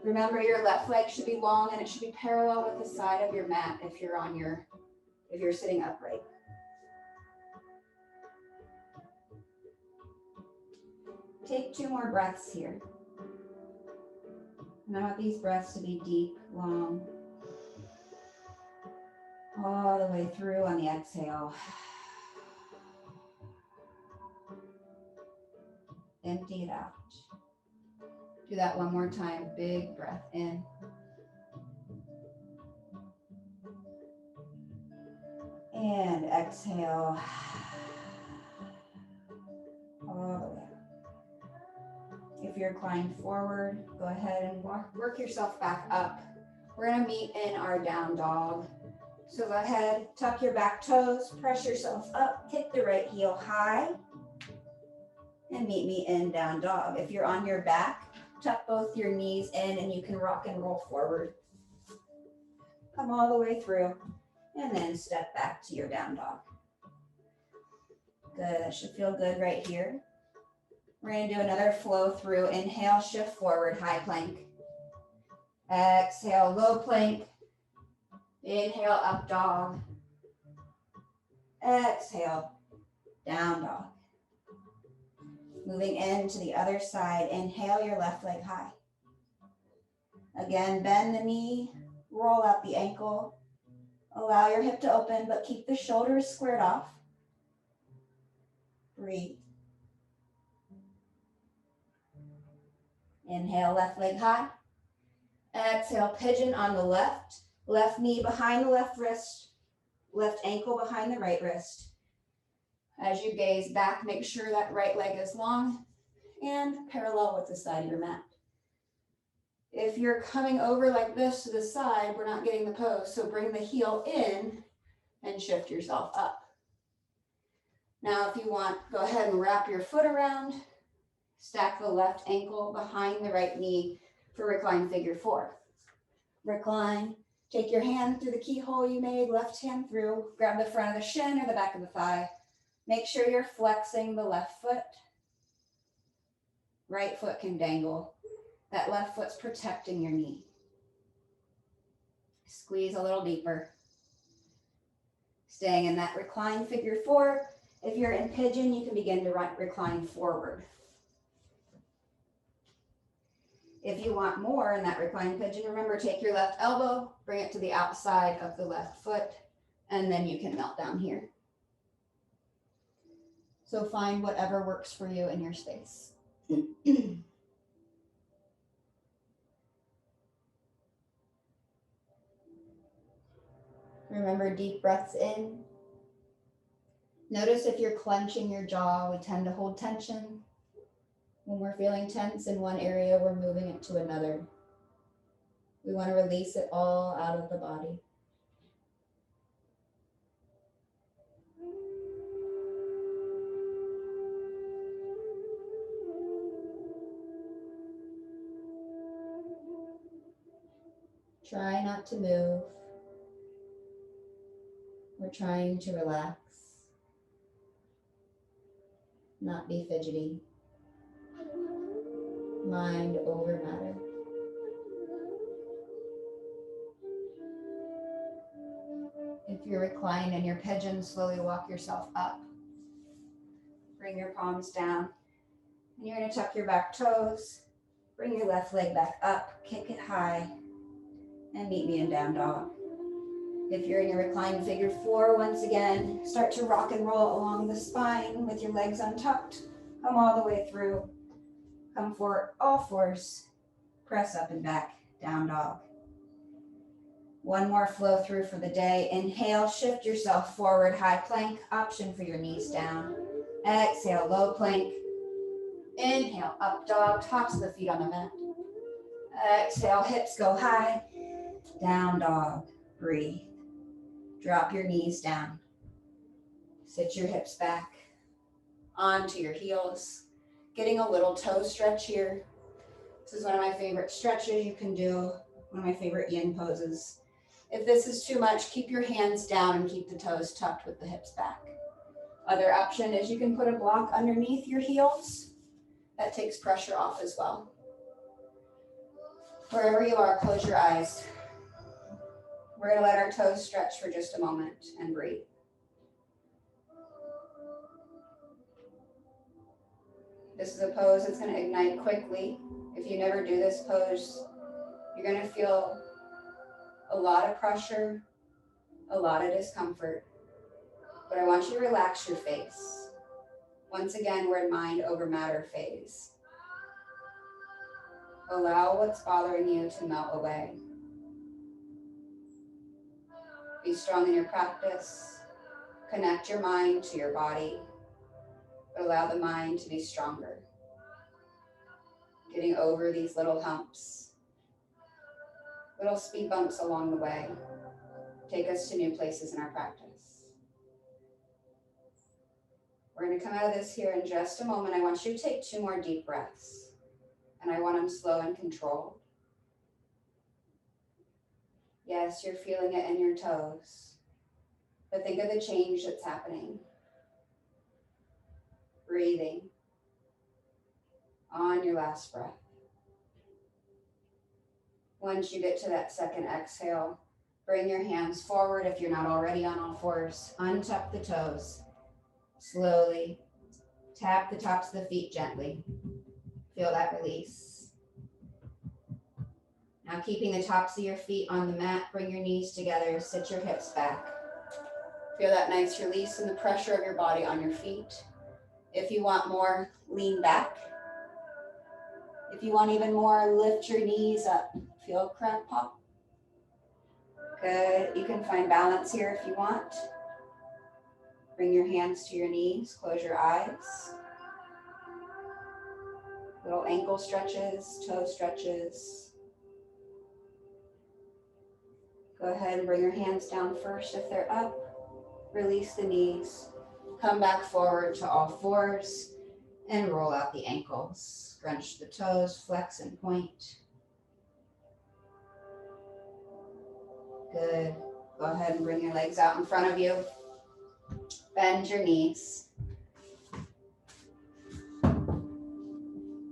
Remember, your left leg should be long and it should be parallel with the side of your mat if you're sitting upright. Take 2 more breaths here. And I want these breaths to be deep, long, all the way through on the exhale. Empty it out. Do that one more time. Big breath in. And exhale. All the way. If you're inclined forward, go ahead and work yourself back up. We're gonna meet in our down dog. So go ahead, tuck your back toes, press yourself up, kick the right heel high, and meet me in down dog. If you're on your back, tuck both your knees in and you can rock and roll forward. Come all the way through and then step back to your down dog. Good, that should feel good right here. We're gonna do another flow through. Inhale, shift forward, high plank. Exhale, low plank. Inhale, up dog. Exhale, down dog. Moving into the other side, inhale your left leg high. Again, bend the knee, roll out the ankle. Allow your hip to open, but keep the shoulders squared off. Breathe. Inhale, left leg high. Exhale, pigeon on the left. Left knee behind the left wrist. Left ankle behind the right wrist. As you gaze back, make sure that right leg is long and parallel with the side of your mat. If you're coming over like this to the side, we're not getting the pose, so bring the heel in and shift yourself up. Now, if you want, go ahead and wrap your foot around. Stack the left ankle behind the right knee for reclined figure four. Recline. Take your hand through the keyhole you made, left hand through. Grab the front of the shin or the back of the thigh. Make sure you're flexing the left foot. Right foot can dangle. That left foot's protecting your knee. Squeeze a little deeper. Staying in that recline figure four. If you're in pigeon, you can begin to recline forward. If you want more in that recline pigeon, remember, take your left elbow, bring it to the outside of the left foot, and then you can melt down here. So find whatever works for you in your space. Remember, deep breaths in. Notice if you're clenching your jaw. We tend to hold tension. When we're feeling tense in one area, we're moving it to another. We want to release it all out of the body. Try not to move. We're trying to relax, not be fidgety. Mind over matter. If you're reclined in your pigeon, slowly walk yourself up. Bring your palms down. And you're going to tuck your back toes. Bring your left leg back up. Kick it high. And meet me in down dog. If you're in your reclined figure four, once again, start to rock and roll along the spine with your legs untucked. Come all the way through. Come forward, all fours. Press up and back, down dog. One more flow through for the day. Inhale, shift yourself forward, high plank, option for your knees down. Exhale, low plank. Inhale, up dog, tops of the feet on the mat. Exhale, hips go high. Down dog, breathe. Drop your knees down. Sit your hips back onto your heels. Getting a little toe stretch here. This is one of my favorite stretches you can do. One of my favorite yin poses. If this is too much, keep your hands down and keep the toes tucked with the hips back. Other option is you can put a block underneath your heels. That takes pressure off as well. Wherever you are, close your eyes. We're going to let our toes stretch for just a moment and breathe. This is a pose that's going to ignite quickly. If you never do this pose, you're going to feel a lot of pressure, a lot of discomfort. But I want you to relax your face. Once again, we're in mind over matter phase. Allow what's bothering you to melt away. Be strong in your practice. Connect your mind to your body. But allow the mind to be stronger. Getting over these little humps. Little speed bumps along the way. Take us to new places in our practice. We're going to come out of this here in just a moment. I want you to take 2 more deep breaths. And I want them slow and controlled. Yes, you're feeling it in your toes. But think of the change that's happening. Breathing on your last breath. Once you get to that second exhale, bring your hands forward if you're not already on all fours. Untuck the toes. Slowly tap the tops of the feet gently. Feel that release. Now keeping the tops of your feet on the mat, bring your knees together, sit your hips back. Feel that nice release and the pressure of your body on your feet. If you want more, lean back. If you want even more, lift your knees up. Feel crack pop. Good. You can find balance here if you want. Bring your hands to your knees. Close your eyes. Little ankle stretches, toe stretches. Go ahead and bring your hands down first if they're up. Release the knees. Come back forward to all fours and roll out the ankles. Scrunch the toes, flex and point. Good. Go ahead and bring your legs out in front of you. Bend your knees.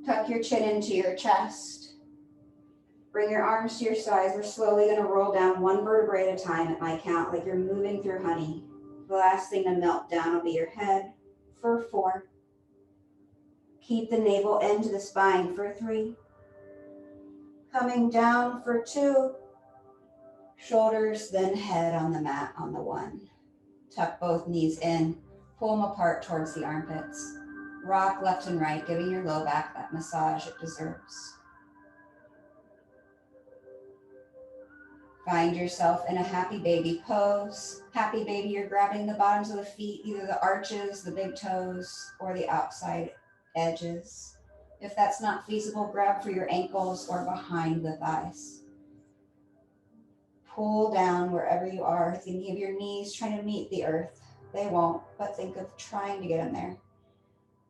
Tuck your chin into your chest. Bring your arms to your sides. We're slowly going to roll down one vertebrae at a time at my count, like you're moving through honey. The last thing to melt down will be your head for 4. Keep the navel into the spine for 3. Coming down for 2. Shoulders, then head on the mat on the 1. Tuck both knees in. Pull them apart towards the armpits. Rock left and right, giving your low back that massage it deserves. Find yourself in a happy baby pose. Happy baby, you're grabbing the bottoms of the feet, either the arches, the big toes, or the outside edges. If that's not feasible, grab for your ankles or behind the thighs. Pull down wherever you are, thinking of your knees trying to meet the earth. They won't, but think of trying to get in there.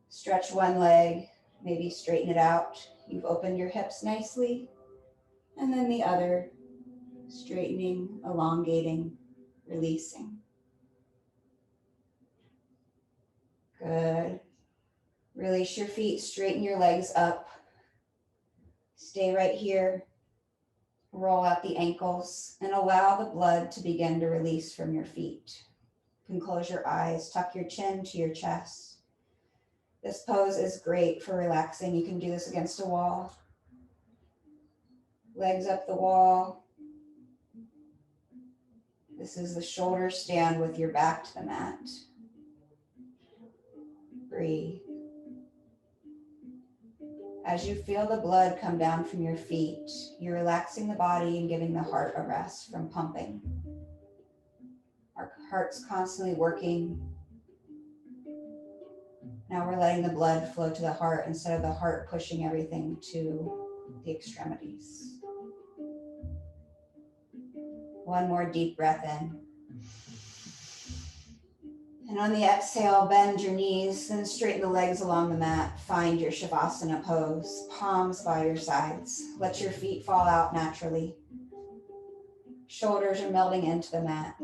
Stretch one leg, maybe straighten it out. You've opened your hips nicely. And then the other, straightening, elongating, releasing. Good. Release your feet, straighten your legs up. Stay right here. Roll out the ankles and allow the blood to begin to release from your feet. You can close your eyes, tuck your chin to your chest. This pose is great for relaxing. You can do this against a wall. Legs up the wall. This is the shoulder stand with your back to the mat. Breathe. As you feel the blood come down from your feet, you're relaxing the body and giving the heart a rest from pumping. Our heart's constantly working. Now we're letting the blood flow to the heart instead of the heart pushing everything to the extremities. One more deep breath in. And on the exhale, bend your knees, then straighten the legs along the mat. Find your Shavasana pose, palms by your sides. Let your feet fall out naturally. Shoulders are melting into the mat.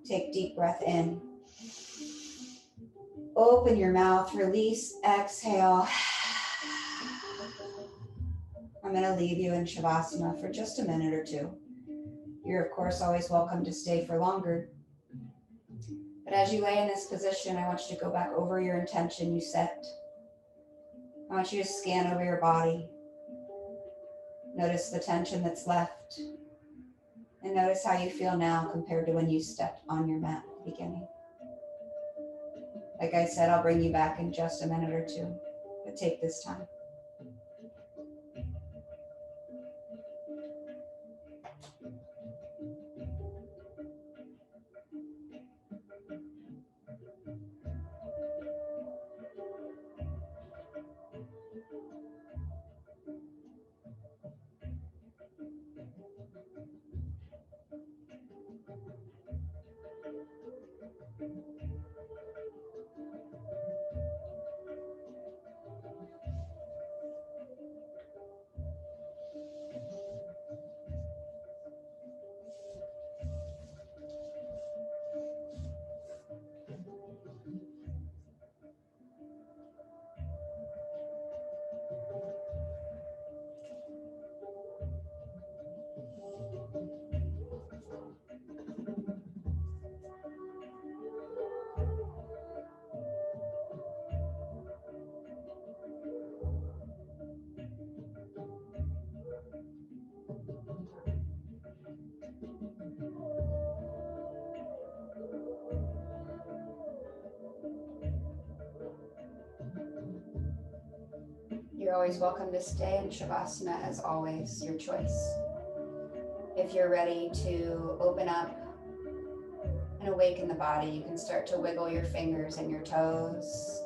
Take deep breath in. Open your mouth, release, exhale. I'm going to leave you in Shavasana for just a minute or 2. You're, of course, always welcome to stay for longer. But as you lay in this position, I want you to go back over your intention you set. I want you to scan over your body. Notice the tension that's left. And notice how you feel now compared to when you stepped on your mat at the beginning. Like I said, I'll bring you back in just a minute or 2, but take this time. You're always welcome to stay in Shavasana, as always, your choice. If you're ready to open up and awaken the body, you can start to wiggle your fingers and your toes.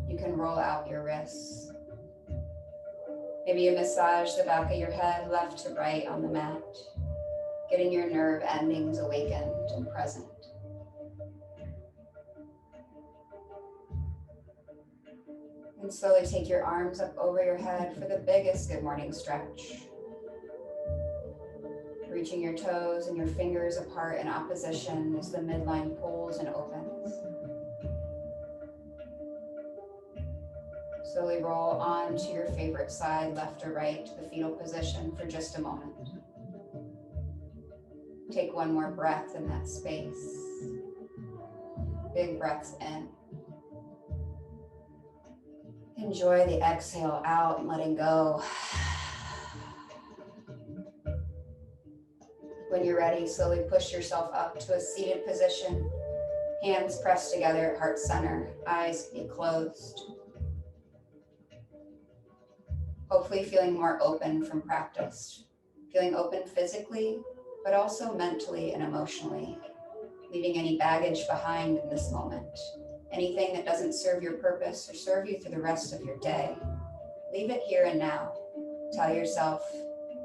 You can roll out your wrists. Maybe you massage the back of your head left to right on the mat, getting your nerve endings awakened and present. And slowly take your arms up over your head for the biggest good morning stretch. Reaching your toes and your fingers apart in opposition as the midline pulls and opens. Slowly roll on to your favorite side, left or right, to the fetal position for just a moment. Take one more breath in that space. Big breaths in. Enjoy the exhale out and letting go. When you're ready, slowly push yourself up to a seated position. Hands pressed together at heart center, eyes can be closed. Hopefully feeling more open from practice. Feeling open physically, but also mentally and emotionally. Leaving any baggage behind in this moment. Anything that doesn't serve your purpose or serve you through the rest of your day. Leave it here and now. Tell yourself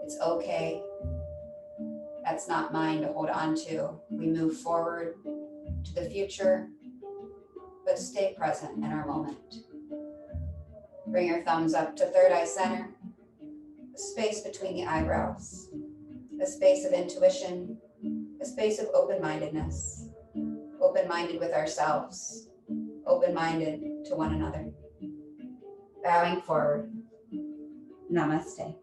it's okay. That's not mine to hold on to. We move forward to the future, but stay present in our moment. Bring your thumbs up to third eye center, a space between the eyebrows, a space of intuition, a space of open-mindedness, open-minded with ourselves, open-minded to one another. Bowing forward. Namaste.